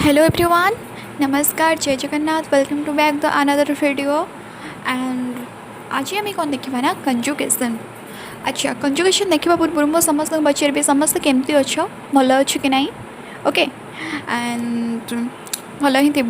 Hello everyone, नमस्कार जय Jagannath welcome to back the another video and आज आम कौन देखा ना कंजुगेशन। अच्छा कंजुगेशन देखा पूर्व मुझे समस्त पचारि समस्त केमती अच्छ भल अच्छ कि ना ओके एंड भल ही थी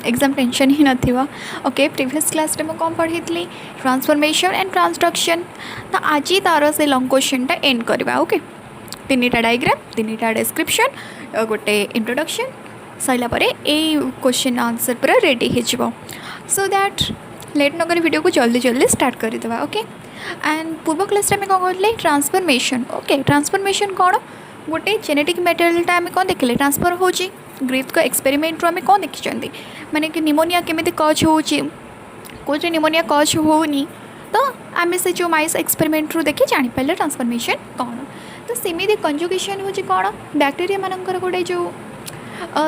एग्जाम टेंशन ही नथिबा। ओके प्रीवियस क्लास रे मु कौन पढ़ी ट्रांसफॉर्मेशन एंड ट्रांसडक्शन तो आज तार से लॉन्ग क्वेश्चन टा एंड करवा। ओके तीन टा डायग्राम तीन टा डिस्क्रिप्शन गोटे इंट्रोडक्शन सैला परे क्वेश्चन आंसर पूरा रेडी हो सो दैट लेट नगर वीडियो को जल्दी जल्दी स्टार्ट करदे। ओके एंड पूर्व क्लास में कौन कहते ट्रांसफॉर्मेशन। ओके ट्रांसफॉर्मेशन कौन गोटे जेनेटिक मटेरियल आम कौन देखिले ट्रांसफर हो ग्रीफ को एक्सपेरिमेंट रू आम कौन देखी माने कि निमोनिया केमी कज हो कौन निमोनिया कज होनी तो आम से जो माइस एक्सपेरिमेंट रू देखी जापारे ट्रांसफॉर्मेशन कौन। तो सेमती कंजुगेशन हूँ कौन बैक्टेरिया मानकर गोटे जो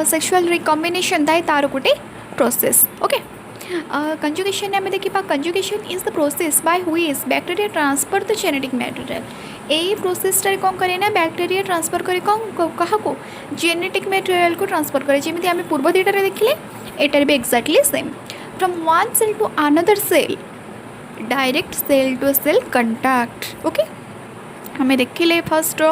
सेक्सुअल रिकॉम्बिनेशन थाए तार गोटे प्रोसेस। ओके कंजुगेशन आम देखा conjugation is the process by which bacteria transfer the genetic material. यही प्रोसेस कौन करे ना बैक्टेरिया ट्रांसफर करे कौन क्या जेनेटिक मटेरियल को ट्रांसफर करे जमी आम पूर्व दुईटार देखिले एटार भी exactly same from one cell to another cell direct cell to cell contact. Okay आम देखिले फर्स्ट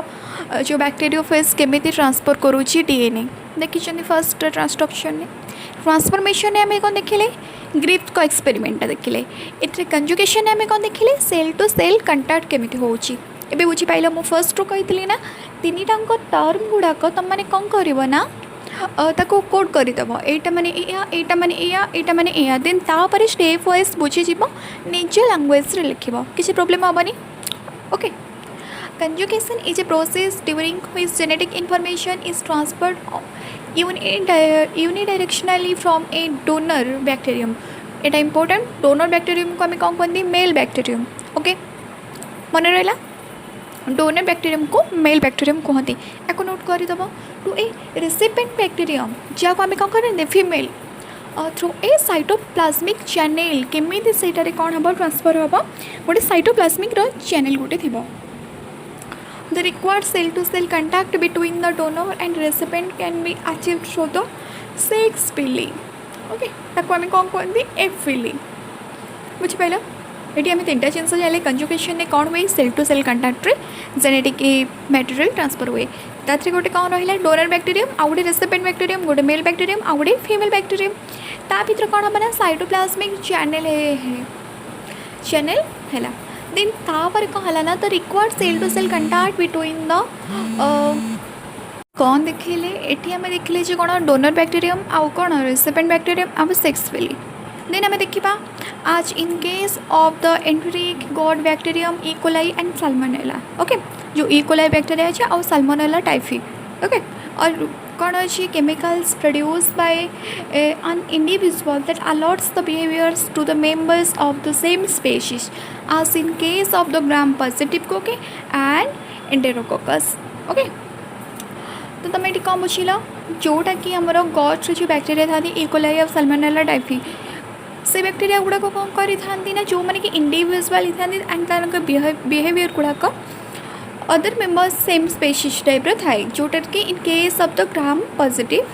जो बैक्टेरियोफेज केमी ट्रांसफर करुच्ची डीएनए देखी फर्स्ट ट्रांसडक्शन ट्रांसफॉर्मेशन आम कौन देखिले ग्रिफ्थ को एक्सपेरिमेंट देखिले ये कंजुगेशन आम कौन देखिले सेल टू सेल कंटाक्ट केमी होची। एबे बुझीपाल मु फर्स्ट कही ना तीन टाक टर्म गुड़ाक तुम मैंने कौन कर ताको कोड करदेव एटा माने एटा माने एटा माने एया देन तापर स्टेप वाइज बुझीज निज लैंग्वेज रे लिख किसी प्रॉब्लम हेनी। Okay conjugation is a process during which genetic information is transferred unidirectionally from a donor bacterium। Etah important donor bacterium को आम कौन कहते मेल बैक्टेरियम। ओके मन रहा डोनर बैक्टेरियम को मेल बैक्टेरियम कहते या नोट करदेव टू ए रिसिपेंट बैक्टेरियम जहाँ आम कौन करें female through a cytoplasmic channel केमी से कौन हम ट्रांसफर हम गोटे साइटोप्लाज्मिक चैनल गोटे थी। The required cell-to-cell contact between the donor and recipient can be achieved through the sex filling। Okay ताको आम कौन कहते एग फिलिंग बुझीपाल ये आम तीन जिन जाने कंजुगेशन में कौन हुए cell to cell contact genetic material transfer हुए ताथे गोटे कौन रहा डोनर बैक्टेरियम आउ गोटे रेसिपेंट बैक्टेरियम गोटे मेल बैक्टेरियम आउ गोटे फीमेल बैक्टेरियम ता भीतर कौन हम ना साइटोप्लाज्मिक चैनल चैनल है देन तापर कौन है ना तो required cell to cell contact between the कौन देखिले एटी आम देखिले जो कौन डोनर बैक्टेरियम आउ कौन रेसिपेंट बैक्टेरियम आउ सेक्स फिली देन आम देखा आज इन case of the enteric God bacterium E coli and salmonella. Okay जो ई कोलाई बैक्टेरिया अच्छे आउ साल्मोनेला टाइफी। ओके और कौन अच्छी chemicals produce by an individual that alerts the behaviors to the members of the same species as in case of the gram positive कोके and enterococcus। Okay तो तुम ये कौन बुझिल जोटा कि आमर गॉड्स जो बैक्टेरिया था ई कोलाई और साल्मोनेला टाइफी से बैक्टेरिया गुड़ाक कौन करी ना जो मैंने कि इंडिविजुअल था एंड तार बिहेवियर गुड़ाक other members same species type थाए जोटा कि in case of the gram positive.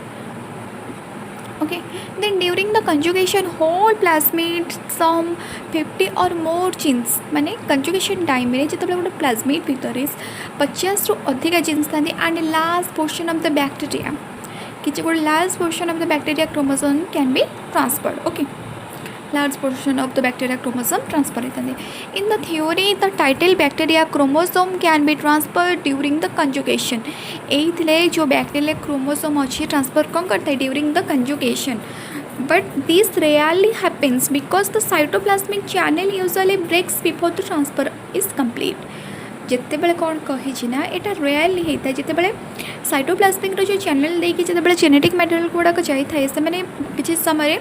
Okay then during the conjugation whole plasmid some 50 और मोर जीन्स माने कंजुगेशन टाइम में जो गोटे प्लाज्मिड भितर 50 रु अधिक जीन्स था and last portion of the bacteria कि गोटे last portion of the bacteria chromosome can be transferred. Okay large portion of the bacteria chromosome transfer होता है। In the theory the title bacteria chromosome can be transferred during the conjugation। एइथिले जो bacteria chromosome अच्छी transfer कौन करता है during the conjugation but this rarely happens because the cytoplasmic channel usually breaks before the transfer is complete. जिते बड़े कौन कही ना यहाँ रेयरली होता है जिते बड़े साइटोप्लाज्मिक जो चैनल देखिए जिते जेनेटिक मटेरियल गुड़ाक जाए से किसी समय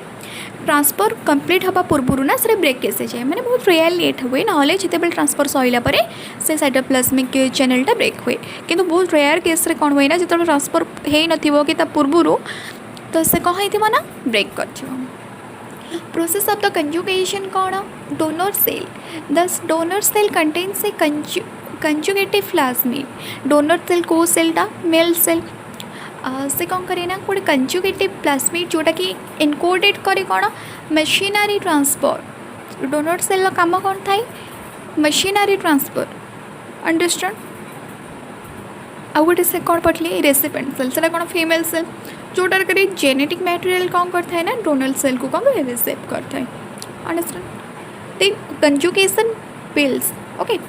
ट्रांसफर कंप्लीट हवा पूर्व ना से ब्रेक केस जाए मैंने बहुत रेयर लेट हुए ना जिते ट्रांसफर सैला से साइटोप्लाज्मिक चैनलटा ब्रेक हुए किंतु बहुत रेयर केस कौन हुए ना जो ट्रांसफर हो ना पूर्व तो से कौन हो ना ब्रेक कर प्रोसेस ऑफ द कंजुगेशन कौन डोनर सेल दस डोनर सेल कंटेन्स ए कंजुगेटिव प्लाज्मिड डोनर सेल को सेलटा मेल सेल से कौन करे ना गोटे कंजुगेटिव प्लास्मिड जोटा कि एनकोडेड करे कौन मशीनरी ट्रांसफर डोनर सेल काम कौन थाए मशीनरी ट्रांसफर अंडरस्टैंड आउ गोटे से कौन पढ़ली रेसिपेंट सेल से कौन फीमेल सेल जोटार करी जेनेटिक मटेरियल कौन करता है ना डोनर सेल को कौन रिसीव करता है understand then conjugation pills okay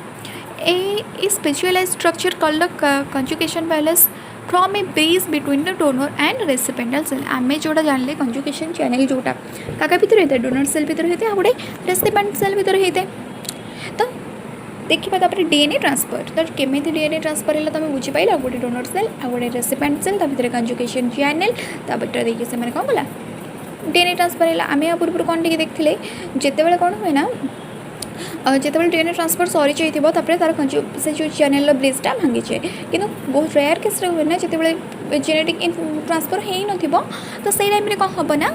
a specialized structure called the conjugation palace from a base between the donor and recipiental cell आमे जोड़ा जान ले conjugation channel जोटा काका भीतर होता है डोनर सेल भीतर होते हैं गोटे रेसिपिएंट सेल भीतर होते हैं तो देखिए तापर डीएनए ट्रांसफर तो केमी डीएनए ट्रांसफर है तुम बुझीपाल गोटे डोनर सेल आ गोटे रेसिपिएंट सेल भीतर कंजुगेशन चैनल भीतर देखिए से कौन कला डीएनए ट्रांसफर है आम या पूर्व कौन टी देखते जिते कौन हुए ना जिते डीएनए ट्रांसफर सरी जाइए तार से जो चैनल ब्रिजटा भांगी जाए कि बहुत रेयर केस हुए ना जिते जेनेटिक ट्रांसफर हो न तो से टाइम कौन हम ना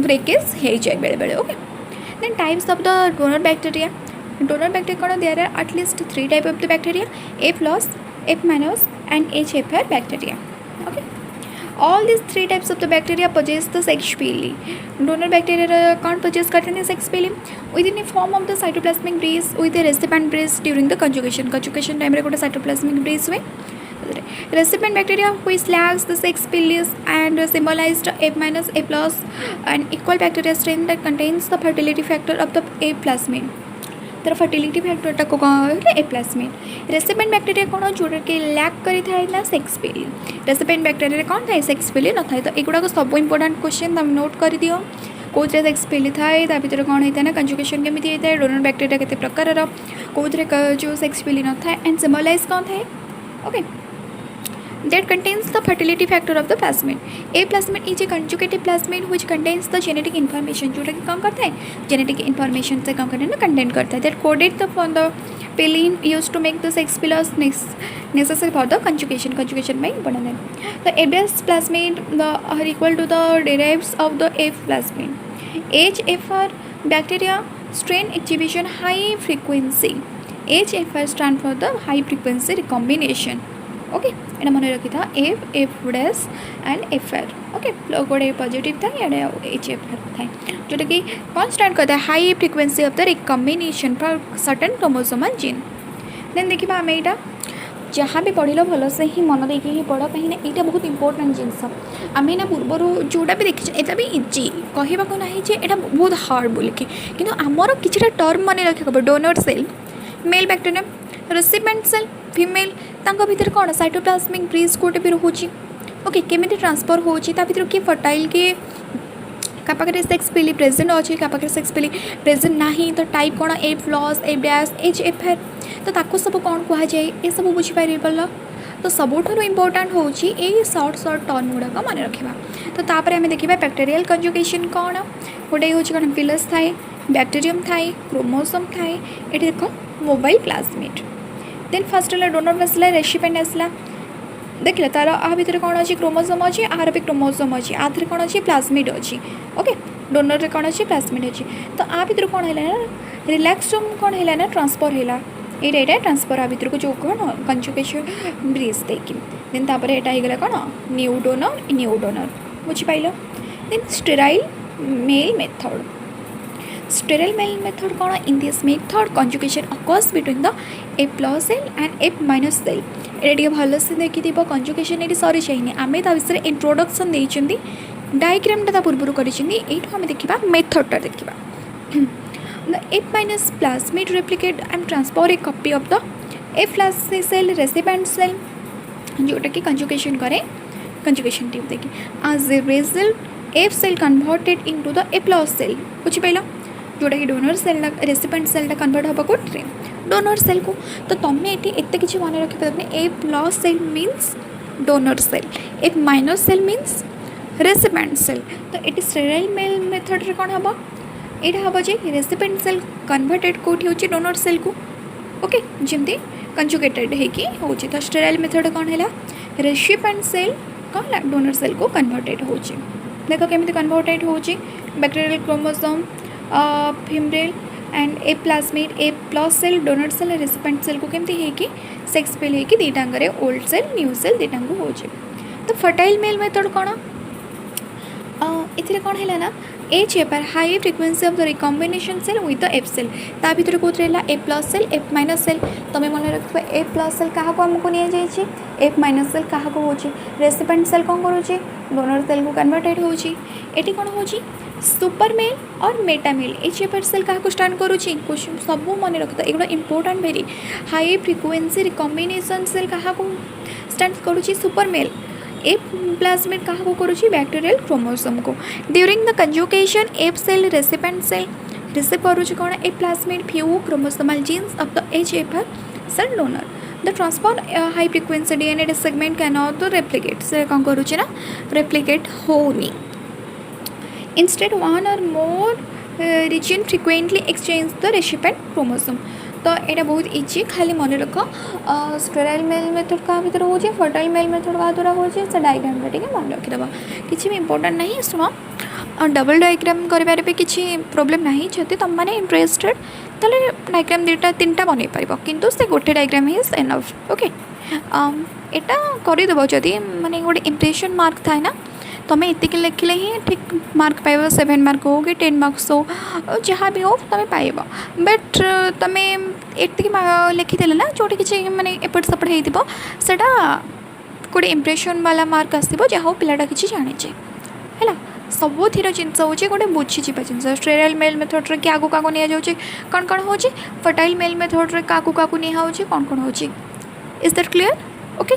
ब्रेकेज हो जाए बेले बेले okay then types of the donor bacteria कौन there are at least 3 type of the bacteria F plus F minus and HFR bacteria okay all these 3 types of the bacteria possess the sex pili donor bacteria can't possess certain sex pili within a form of the cytoplasmic breeze with the recipient breeze during the conjugation time re gote cytoplasmic breeze हुए recipient bacteria which lacks the sex pili and symbolized F minus A plus and equal bacteria strain that contains the fertility factor of the A plasmid तर fertility factor को कौन ए plasmid recipient bacteria कौन जोटा कि lack करी थाए ना sex पिली रेसिपेंट बैक्टीरिया कौन थाए सेक्स पिली न थाए तो एगुड़ा सब इंपोर्टेंट क्वेश्चन तुम नोट कर दियो कौन सेक्स पिली थाए भर कौन होता है ना कंजुगेशन केमी होता है डोनर बैक्टीरिया केते प्रकार कौन जो सेक्स पिली न थाए एंड सिम्बलाइज कौन थाए okay that contains the fertility factor of the plasmid. A plasmid is a conjugative plasmid which contains the genetic information जोटा कि कौन करता है genetic information से कौन करता है ना content करता है that coded the for the pillin used to make the sex pillars necessary for the conjugation में important है the ABS plasmid the are equal to the derivatives of the F plasmid HFR bacteria strain exhibition high frequency HFR stand for the high frequency recombination okay एटा मन रखी था F dash and FR okay गोटे positive था या HFR था जोटा कि कौन स्टैंड करता है high frequency of the recombination for certain chromosomal gene then देखा आम यहाँ जहाँ भी पढ़ल भल से ही मन देकी ही पढ़ कहीं यहाँ बहुत इंपोर्टेंट जिनस आम ना पूर्वर जोटा भी देखी यहाँ भी इजी कहवाक ना यहाँ बहुत हार्ड बोलिकी कि आमर कि टर्म मन रखा donor cell male bacterium recipient cell female तांको भीतर कौन साइटोप्लाज्मिक ब्रीज गोटे भी रोचे ओके केमी ट्रांसफर होची ता भीतर किए फर्टाइल किए का पाखे सेक्स पिली प्रेजेंट अच्छे क्या पाखे सेक्स पिली प्रेजेंट नहीं तो टाइप कौन ए प्लस ए डैश HFR तो ताको सब कौन कह जाए ये सब बुझीपार तो सबुठ इम्पोर्टाट हूँ ये सर्ट टर्म गुड़ाक मन रखा तो तापर आम देखा बैक्टेरियल कंजुगेशन कौन गोटे हूँ कौन पिलस थाए बैक्टेरियम थाए क्रोमोसोम थाए ये देख मोबाइल प्लाज्मिड देन फर्स्ट है डोनर आसला रेसिपेंट आसला देखिए तार आ भर कौन अच्छी क्रोमोसोम अच्छी आर भी क्रोमोसोम अच्छी आधे कौन अच्छी प्लाज्मिड अच्छी ओके डोनर कौन अच्छी प्लाज्मिड अच्छी तो आ भर कौन है ना रिलैक्सोम कौन है ना ट्रांसफर है ये ट्रांसफर आ भर को जो कौन कंजुगेशन ब्रीज देकी देन तापर यहाँ होगा कौन न्यू डोनर बुझीपाल then sterile male method sterile male method कौन in this method conjugation occurs between the A plus cell and F minus cell ये भल से देखी कंजुगेशन ये सरी जाए आम ता विषय इंट्रोडक्शन देती डायग्रामटा पूर्व कर आम देखा मेथडटा देखा the F minus plasmid replicate and transfer a copy of the F plus cell recipient cell जोटा कि कंजुगेशन करे कंजुगेशन ट्यूब देखिए as a result F cell converted into the A plus cell बुझीपाल जोटा कि डोनर सेल रेसिपेंट सेलटा कन्वर्ट हम कौटे donor cell को तो तुम्हें ये एत कि मन रखिपारे F plus cell means donor cell F minus cell means recipient cell तो ये स्टेराइल मेल मेथड रे कौन हम यहाँ हम जे रेसिपेंट सेल कन्वर्टेड कौटी हो डोनर सेल को ओके जमी कंजुगेटेड हो तो स्टेराइल मेथड कौन है रेसिपेंट सेल कौन डोनर सेल को कन्वर्टेड हो देख केमी कन्वर्टेड हो bacterial chromosome female and A plasmid A plus cell donor cell recipient cell को केमती है कि सेक्स पिल है कि दीटांग ओल्ड सेल न्यू सेल दीटांग हो तो फर्टाइल मेल मेथड कौन ये कौन है ना ए चेपर high frequency of the recombination cell with the F cell ता भर कौन रहा F plus cell F minus cell तुम मन रख ए प्लस सेल क्या आमको नि एफ माइनस सेल क्या हो रेसिपेंट सेल कौन करुच्ची डोनर सेल को कन्वर्टेड होची एटी कौन हो सुपर मेल और मेटा मेल ए चेपर सेल क्या स्टार्ट करुच्ची सब मन रखता एगुड़ा important very high frequency recombination cell क्या स्टार्ट करुच्ची सुपर मेल ए प्लाज्मिड क्या करुच्ची बैक्टीरियल क्रोमोसोम को during the conjugation F cell recipient cell receive करुच्ची कौन ए plasmid few chromosomal genes of the H F R cell donor the transform high frequency DNA segment can not replicate से कौन करुच्ची ना रेप्लिकेट होनी इंस्टेड वन और more region frequently exchange the recipient chromosome तो यहाँ बहुत इजी खाली मन रख स्टेराइल मेल मेथड क्या भर हो फर्टाइल मेल मेथड क्या द्वारा हो डायग्राम मन रखिदेव किसी भी इंपोर्टाट नहीं शुण डबल डायग्राम कर किसी प्रोब्लेम ना जब तुम मैंने इंटरेस्टेड तो डायग्राम दुटा तीन टा बन पार कितु से गोटे डायग्राम इज एनफ ओके यहाँ करदेव जदि माने गोटे इम्प्रेशन मार्क थाए ना तुम्हें इतनी लिखिले ही ठीक मार्क पाइब 7 मार्क हो कि 10 मार्क्स हो जहाँ भी हो तुम्हें पाइब बट तुम्हें एति लिखिदेले ना जोटी किसी माने एपट सेपट होटा गोटे इम्प्रेशन वाला मार्क आसो जहाँ हो पिलाटा किसी जाने है सबुथिर जिनस हूँ गोटे बुझीजा जिन स्टेराइल मेल मेथड क्या नि कौन कौन हो फर्टाइल मेल मेथड क्या नि कौन कौन हो इज दैट क्लीयर ओके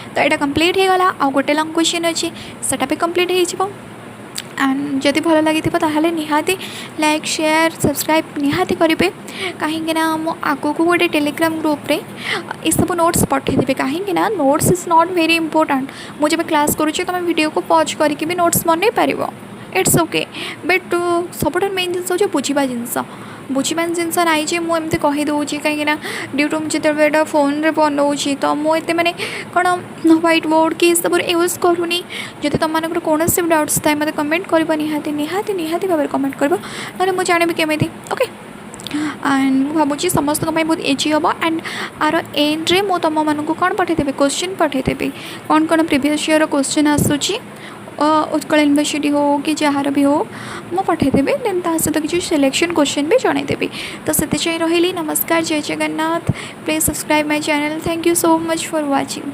तो यहाँ कंप्लीट हो गला आ गोटे लंग क्वेश्चन अच्छी सेटा भी कंप्लीट हो एंड जदि भल लगी ताहले निहाती लाइक शेयर सब्सक्राइब निहाती करेंगे कहीं आगू को गोटे टेलीग्राम ग्रुप रे ये सब नोट्स पठेदेवे कहीं notes is not very important मुझे क्लास करुच्ची तुम वीडियो को पॉज करके भी नोट्स बन पार इट्स ओके बट सब मेन जिन हूँ बुझा जिनस बुझा जिनस नाई मुझे कहीदे कहीं ड्यू टू मुझे फोन में बनाऊँगी तो मुझे मैंने कौन व्हाइट बोर्ड कि सब यूज करूनी जब तुम मानक कौन भी डाउट्स थाए मतलब कमेंट कर निहाती निहाती निहाती भाव कमेंट कर ना मुझे जानी केमी ओके एंड भावुँ समस्त बहुत इजी हम एंड आर एंड्रे मु तुम मानक कौन पठेदेवी क्वेश्चन पठेदेवी कौन कौन प्रीवियस ईयर क्वेश्चन आसूँ उत्कल यूनिवर्सिटी हो कि जार भी हो मु पठेदेवी देन ता सहित किसी सिलेक्शन क्वेश्चन भी जनईदेवी तो से रही नमस्कार जय Jagannath please subscribe my channel thank you so much for watching.